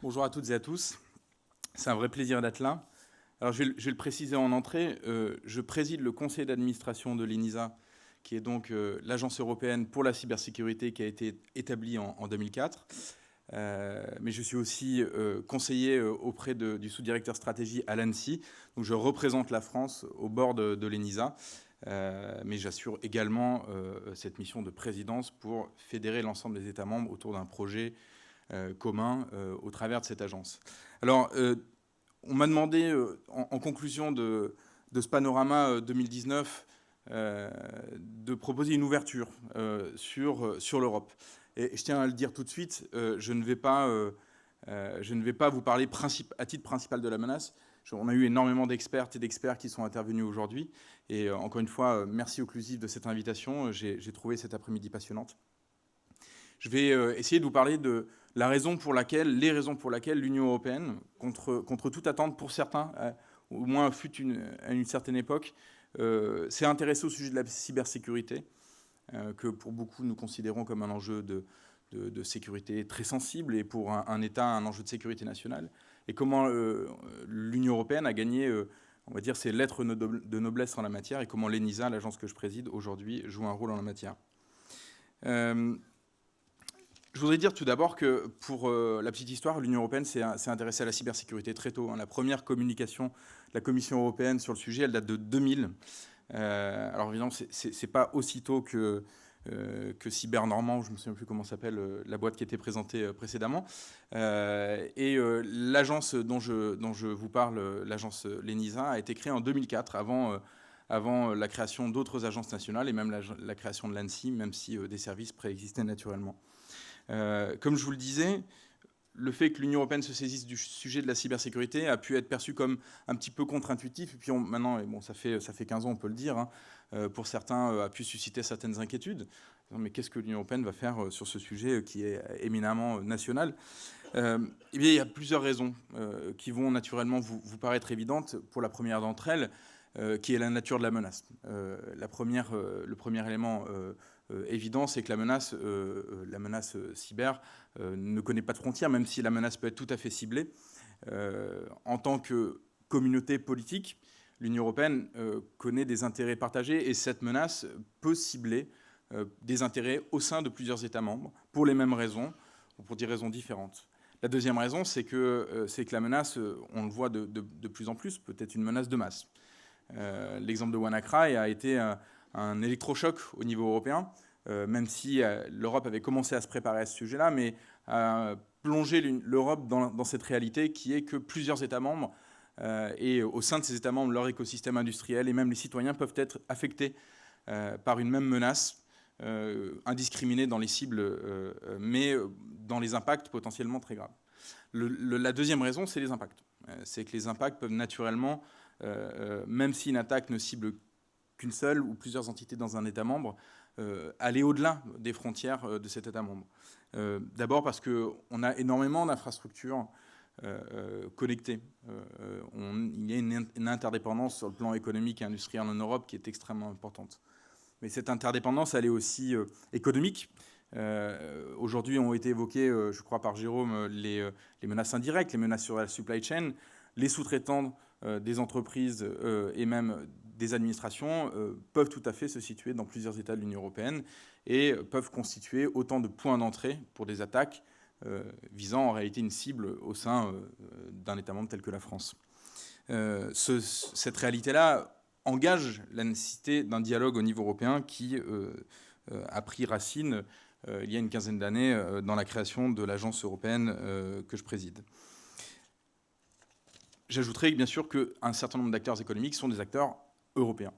Bonjour à toutes et à tous. C'est un vrai plaisir d'être là. Alors, je vais le préciser en entrée. Je préside le conseil d'administration de l'ENISA, qui est donc l'agence européenne pour la cybersécurité qui a été établie en 2004. Mais je suis aussi conseiller auprès du sous-directeur stratégie à l'ANSSI. Donc, je représente la France au bord de l'ENISA. Mais j'assure également cette mission de présidence pour fédérer l'ensemble des États membres autour d'un projet commun au travers de cette agence. Alors, on m'a demandé, en conclusion de ce panorama 2019, de proposer une ouverture sur l'Europe. Et je tiens à le dire tout de suite, je ne vais pas vous parler à titre principal de la menace. On a eu énormément d'expertes et d'experts qui sont intervenus aujourd'hui. Et encore une fois, merci Occlusive de cette invitation. J'ai trouvé cet après-midi passionnante. Je vais essayer de vous parler de les raisons pour lesquelles l'Union européenne, contre toute attente pour certains, au moins à une certaine époque, s'est intéressée au sujet de la cybersécurité, que pour beaucoup nous considérons comme un enjeu de sécurité très sensible et pour un État un enjeu de sécurité nationale, et comment l'Union européenne a gagné, on va dire, ses lettres de noblesse en la matière, et comment l'ENISA, l'agence que je préside aujourd'hui, joue un rôle en la matière. Je voudrais dire tout d'abord que, pour la petite histoire, l'Union européenne s'est intéressée à la cybersécurité très tôt. La première communication de la Commission européenne sur le sujet, elle date de 2000. Alors évidemment, c'est pas aussitôt que Cybernormand, je ne me souviens plus comment s'appelle la boîte qui était présentée précédemment. Et l'agence dont je vous parle, l'agence l'ENISA, a été créée en 2004, avant la création d'autres agences nationales et même la création de l'ANSSI, même si des services préexistaient naturellement. Comme je vous le disais, le fait que l'Union européenne se saisisse du sujet de la cybersécurité a pu être perçu comme un petit peu contre-intuitif. Et puis maintenant, bon, ça fait 15 ans, on peut le dire, pour certains, a pu susciter certaines inquiétudes. Mais qu'est-ce que l'Union européenne va faire sur ce sujet qui est éminemment national ? Eh bien, il y a plusieurs raisons qui vont naturellement vous paraître évidentes. Pour la première d'entre elles, qui est la nature de la menace. Le premier élément évident, c'est que la menace cyber ne connaît pas de frontières, même si la menace peut être tout à fait ciblée. En tant que communauté politique, l'Union européenne connaît des intérêts partagés, et cette menace peut cibler des intérêts au sein de plusieurs États membres, pour les mêmes raisons, ou pour des raisons différentes. La deuxième raison, c'est que la menace, on le voit de plus en plus, peut être une menace de masse. L'exemple de WannaCry a été un électrochoc au niveau européen, même si l'Europe avait commencé à se préparer à ce sujet-là, mais a plongé l'Europe dans cette réalité qui est que plusieurs États membres, et au sein de ces États membres, leur écosystème industriel et même les citoyens peuvent être affectés par une même menace, indiscriminée dans les cibles, mais dans les impacts potentiellement très graves. La deuxième raison, c'est les impacts. C'est que les impacts peuvent naturellement, même si une attaque ne cible qu'une seule ou plusieurs entités dans un État membre, aller au-delà des frontières de cet État membre. D'abord parce qu'on a énormément d'infrastructures connectées. Il y a une interdépendance sur le plan économique et industriel en Europe qui est extrêmement importante. Mais cette interdépendance, elle est aussi économique. Aujourd'hui ont été évoquées, je crois par Jérôme, les menaces indirectes, les menaces sur la supply chain. Les sous-traitants des entreprises et même des administrations peuvent tout à fait se situer dans plusieurs États de l'Union européenne et peuvent constituer autant de points d'entrée pour des attaques visant en réalité une cible au sein d'un État membre tel que la France. Cette réalité-là engage la nécessité d'un dialogue au niveau européen qui a pris racine il y a une quinzaine d'années dans la création de l'agence européenne que je préside. J'ajouterai bien sûr qu'un certain nombre d'acteurs économiques sont des acteurs européens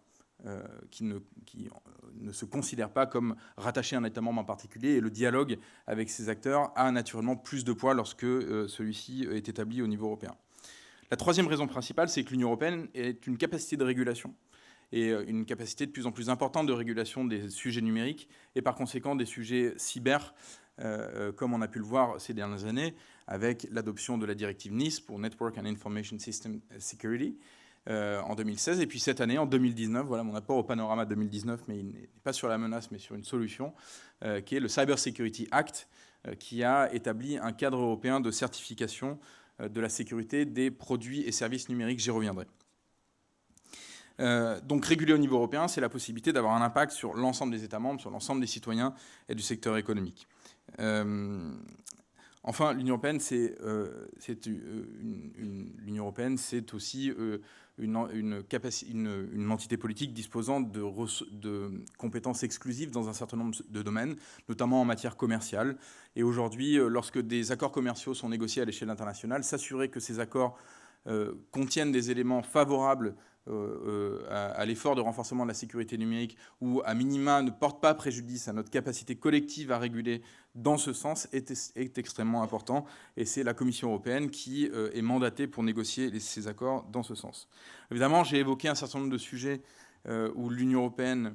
qui ne se considèrent pas comme rattachés à un État membre en particulier, et le dialogue avec ces acteurs a naturellement plus de poids lorsque celui-ci est établi au niveau européen. La troisième raison principale, c'est que l'Union européenne est une capacité de régulation et une capacité de plus en plus importante de régulation des sujets numériques et par conséquent des sujets cyber, comme on a pu le voir ces dernières années avec l'adoption de la directive NIS pour Network and Information System Security, en 2016. Et puis cette année, en 2019, voilà mon apport au panorama 2019, mais il n'est pas sur la menace, mais sur une solution, qui est le Cyber Security Act, qui a établi un cadre européen de certification de la sécurité des produits et services numériques. J'y reviendrai. Donc réguler au niveau européen, c'est la possibilité d'avoir un impact sur l'ensemble des États membres, sur l'ensemble des citoyens et du secteur économique. Enfin, l'Union européenne, l'Union européenne, c'est aussi une entité politique disposant de compétences exclusives dans un certain nombre de domaines, notamment en matière commerciale. Et aujourd'hui, lorsque des accords commerciaux sont négociés à l'échelle internationale, s'assurer que ces accords contiennent des éléments favorables à l'effort de renforcement de la sécurité numérique ou à minima ne portent pas préjudice à notre capacité collective à réguler dans ce sens est extrêmement important. Et c'est la Commission européenne qui est mandatée pour négocier ces accords dans ce sens. Évidemment, j'ai évoqué un certain nombre de sujets où l'Union européenne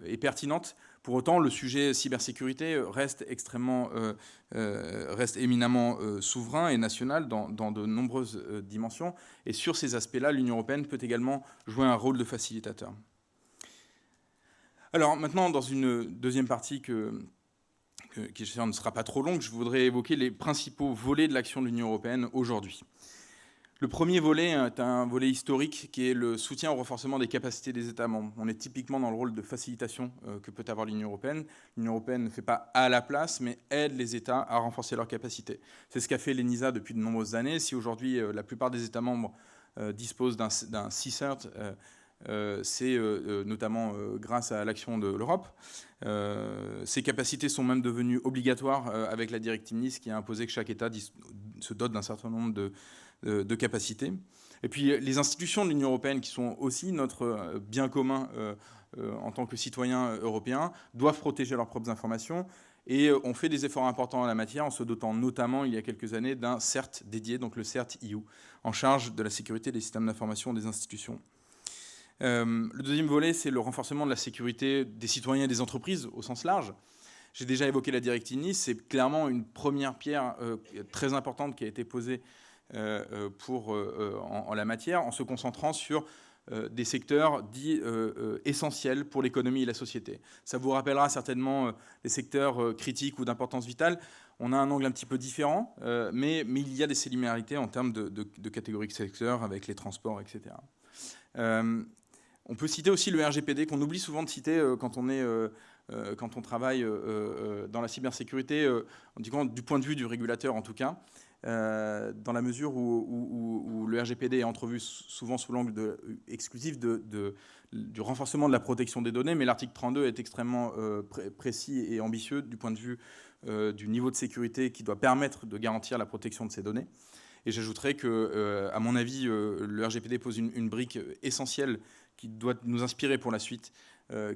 est pertinente. Pour autant, le sujet cybersécurité reste éminemment souverain et national dans de nombreuses dimensions. Et sur ces aspects-là, l'Union européenne peut également jouer un rôle de facilitateur. Alors maintenant, dans une deuxième partie qui ne sera pas trop longue, je voudrais évoquer les principaux volets de l'action de l'Union européenne aujourd'hui. Le premier volet est un volet historique qui est le soutien au renforcement des capacités des États membres. On est typiquement dans le rôle de facilitation que peut avoir l'Union européenne. L'Union européenne ne fait pas à la place, mais aide les États à renforcer leurs capacités. C'est ce qu'a fait l'ENISA depuis de nombreuses années. Si aujourd'hui la plupart des États membres disposent d'un CSIRT, c'est notamment grâce à l'action de l'Europe. Ces capacités sont même devenues obligatoires avec la directive Nice qui a imposé que chaque État se dote d'un certain nombre de capacités. Et puis les institutions de l'Union européenne, qui sont aussi notre bien commun en tant que citoyens européens, doivent protéger leurs propres informations. Et on fait des efforts importants en la matière en se dotant notamment, il y a quelques années, d'un CERT dédié, donc le CERT EU, en charge de la sécurité des systèmes d'information des institutions. Le deuxième volet, c'est le renforcement de la sécurité des citoyens et des entreprises au sens large. J'ai déjà évoqué la directive Nice, c'est clairement une première pierre très importante qui a été posée en la matière, en se concentrant sur des secteurs dits essentiels pour l'économie et la société. Ça vous rappellera certainement des secteurs critiques ou d'importance vitale. On a un angle un petit peu différent, mais il y a des similarités en termes de catégories de secteurs avec les transports, etc. On peut citer aussi le RGPD, qu'on oublie souvent de citer quand on travaille dans la cybersécurité, du point de vue du régulateur en tout cas, dans la mesure où le RGPD est entrevu souvent sous l'angle exclusif du renforcement de la protection des données, mais l'article 32 est extrêmement précis et ambitieux du point de vue du niveau de sécurité qui doit permettre de garantir la protection de ces données. Et j'ajouterais que, à mon avis, le RGPD pose une brique essentielle qui doit nous inspirer pour la suite,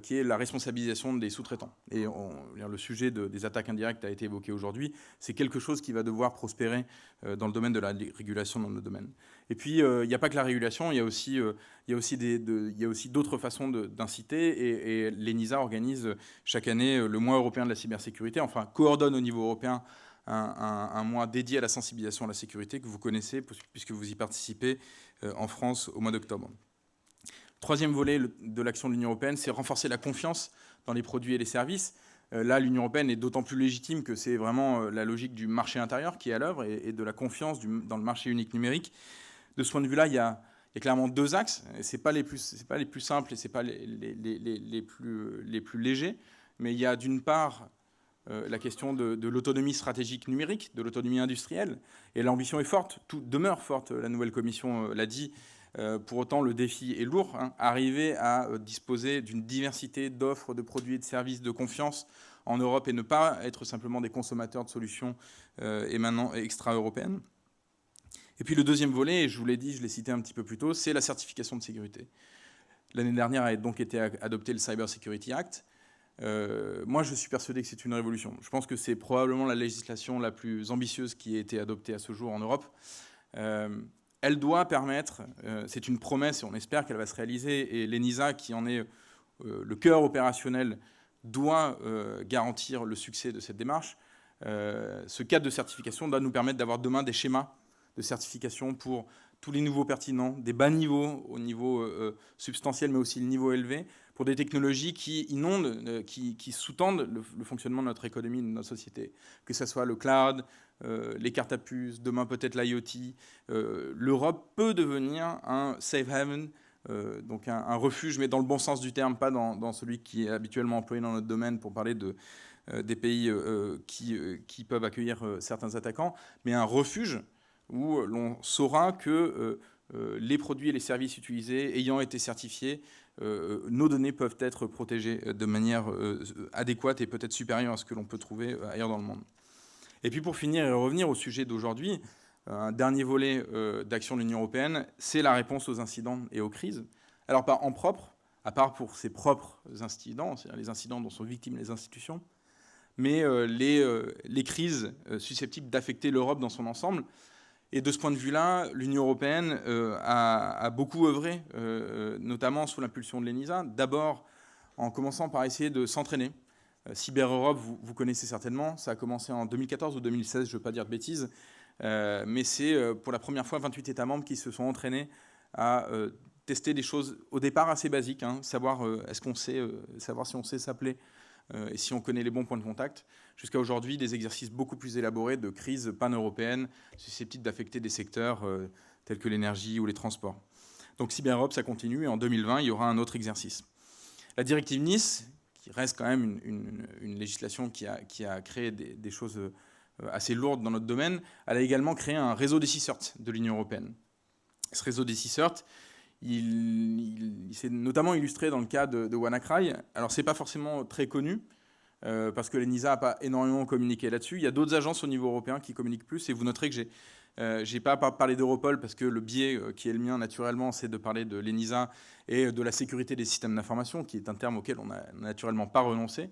qui est la responsabilisation des sous-traitants. Et le sujet des attaques indirectes a été évoqué aujourd'hui. C'est quelque chose qui va devoir prospérer dans le domaine de la régulation dans nos domaines. Et puis, il n'y a pas que la régulation, il y a aussi d'autres façons d'inciter. Et l'ENISA organise chaque année le mois européen de la cybersécurité, enfin coordonne au niveau européen un mois dédié à la sensibilisation à la sécurité que vous connaissez puisque vous y participez en France au mois d'octobre. Troisième volet de l'action de l'Union européenne, c'est renforcer la confiance dans les produits et les services. Là, l'Union européenne est d'autant plus légitime que c'est vraiment la logique du marché intérieur qui est à l'œuvre et de la confiance dans le marché unique numérique. De ce point de vue-là, il y a clairement deux axes. Ce n'est pas les plus simples et ce n'est pas les plus légers, mais il y a d'une part la question de l'autonomie stratégique numérique, de l'autonomie industrielle. Et l'ambition est forte, tout demeure forte, la nouvelle Commission l'a dit. Pour autant, le défi est lourd. Arriver à disposer d'une diversité d'offres, de produits et de services de confiance en Europe et ne pas être simplement des consommateurs de solutions émanant extra-européennes. Et puis le deuxième volet, et je vous l'ai dit, je l'ai cité un petit peu plus tôt, c'est la certification de sécurité. L'année dernière a donc été adopté le Cyber Security Act. Moi, je suis persuadé que c'est une révolution. Je pense que c'est probablement la législation la plus ambitieuse qui ait été adoptée à ce jour en Europe. Elle doit permettre, c'est une promesse et on espère qu'elle va se réaliser, et l'ENISA, qui en est le cœur opérationnel, doit garantir le succès de cette démarche. Ce cadre de certification doit nous permettre d'avoir demain des schémas de certification pour tous les niveaux pertinents, des bas niveaux au niveau substantiel, mais aussi le niveau élevé, pour des technologies qui inondent, qui sous-tendent le fonctionnement de notre économie, de notre société. Que ce soit le cloud, les cartes à puce, demain peut-être l'IoT. L'Europe peut devenir un safe haven, donc un refuge, mais dans le bon sens du terme, pas dans celui qui est habituellement employé dans notre domaine pour parler des pays qui peuvent accueillir certains attaquants, mais un refuge où l'on saura que les produits et les services utilisés ayant été certifiés, nos données peuvent être protégées de manière adéquate et peut-être supérieure à ce que l'on peut trouver ailleurs dans le monde. Et puis pour finir et revenir au sujet d'aujourd'hui, un dernier volet d'action de l'Union européenne, c'est la réponse aux incidents et aux crises. Alors pas en propre, à part pour ses propres incidents, c'est-à-dire les incidents dont sont victimes les institutions, mais les crises susceptibles d'affecter l'Europe dans son ensemble. Et de ce point de vue-là, l'Union européenne a beaucoup œuvré, notamment sous l'impulsion de l'ENISA. D'abord, en commençant par essayer de s'entraîner. Cyber Europe, vous connaissez certainement, ça a commencé en 2014 ou 2016, je ne veux pas dire de bêtises, mais c'est pour la première fois 28 États membres qui se sont entraînés à tester des choses au départ assez basiques, savoir savoir si on sait s'appeler et si on connaît les bons points de contact, jusqu'à aujourd'hui des exercices beaucoup plus élaborés de crise pan-européenne susceptibles d'affecter des secteurs tels que l'énergie ou les transports. Donc Cyber Europe, ça continue, et en 2020, il y aura un autre exercice. La directive Nice, qui reste quand même une législation qui a créé des choses assez lourdes dans notre domaine, elle a également créé un réseau des CSIRT de l'Union européenne. Ce réseau des CSIRT, il s'est notamment illustré dans le cas de WannaCry. Alors, ce n'est pas forcément très connu, parce que l'ENISA n'a pas énormément communiqué là-dessus. Il y a d'autres agences au niveau européen qui communiquent plus, et vous noterez que j'ai pas parlé d'Europol, parce que le biais qui est le mien, naturellement, c'est de parler de l'ENISA et de la sécurité des systèmes d'information, qui est un terme auquel on n'a naturellement pas renoncé.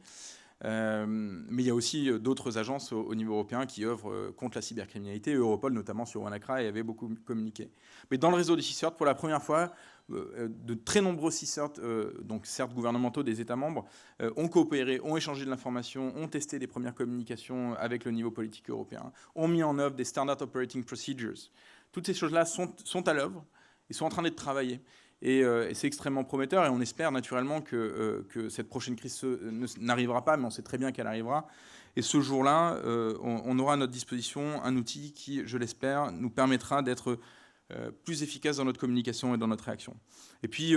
Mais il y a aussi d'autres agences au niveau européen qui œuvrent contre la cybercriminalité. Europol, notamment sur WannaCry, avait beaucoup communiqué. Mais dans le réseau des CSIRT, pour la première fois, de très nombreux CSIRT, donc certes gouvernementaux des États membres, ont coopéré, ont échangé de l'information, ont testé des premières communications avec le niveau politique européen, ont mis en œuvre des Standard Operating Procedures. Toutes ces choses-là sont à l'œuvre et sont en train d'être travaillées. Et c'est extrêmement prometteur, et on espère naturellement que cette prochaine crise n'arrivera pas, mais on sait très bien qu'elle arrivera. Et ce jour-là, on aura à notre disposition un outil qui, je l'espère, nous permettra d'être plus efficace dans notre communication et dans notre réaction. Et puis,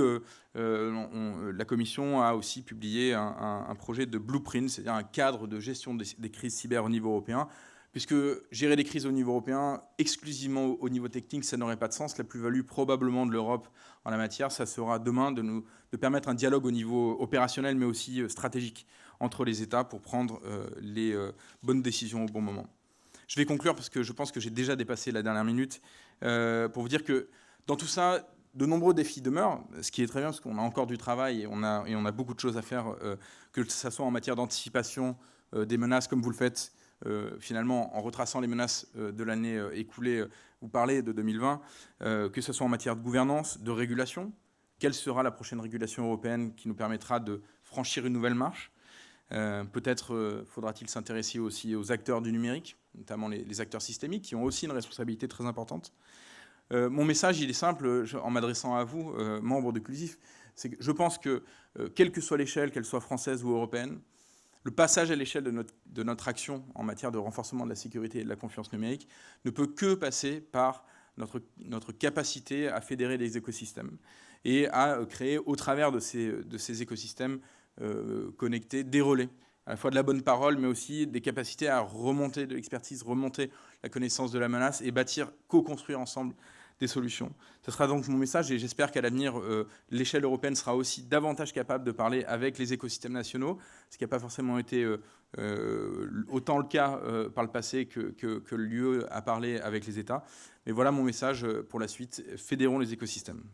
la Commission a aussi publié un projet de blueprint, c'est-à-dire un cadre de gestion des crises cyber au niveau européen, puisque gérer les crises au niveau européen, exclusivement au niveau technique, ça n'aurait pas de sens. La plus-value probablement de l'Europe en la matière, ça sera demain de permettre un dialogue au niveau opérationnel, mais aussi stratégique entre les États pour prendre les bonnes décisions au bon moment. Je vais conclure parce que je pense que j'ai déjà dépassé la dernière minute, pour vous dire que dans tout ça, de nombreux défis demeurent, ce qui est très bien parce qu'on a encore du travail et on a beaucoup de choses à faire, que ce soit en matière d'anticipation des menaces comme vous le faites, finalement, en retraçant les menaces de l'année écoulée, vous parlez de 2020, que ce soit en matière de gouvernance, de régulation. Quelle sera la prochaine régulation européenne qui nous permettra de franchir une nouvelle marche ? Peut-être faudra-t-il s'intéresser aussi aux acteurs du numérique, notamment les acteurs systémiques, qui ont aussi une responsabilité très importante. Mon message, il est simple, en m'adressant à vous, membres de Clusif, c'est que je pense que, quelle que soit l'échelle, qu'elle soit française ou européenne, le passage à l'échelle de notre action en matière de renforcement de la sécurité et de la confiance numérique ne peut que passer par notre capacité à fédérer les écosystèmes et à créer, au travers de ces écosystèmes connectés, des relais, à la fois de la bonne parole, mais aussi des capacités à remonter de l'expertise, remonter la connaissance de la menace et bâtir, co-construire ensemble des solutions. Ce sera donc mon message, et j'espère qu'à l'avenir, l'échelle européenne sera aussi davantage capable de parler avec les écosystèmes nationaux, ce qui n'a pas forcément été autant le cas par le passé que l'UE a parlé avec les États. Mais voilà mon message pour la suite, fédérons les écosystèmes.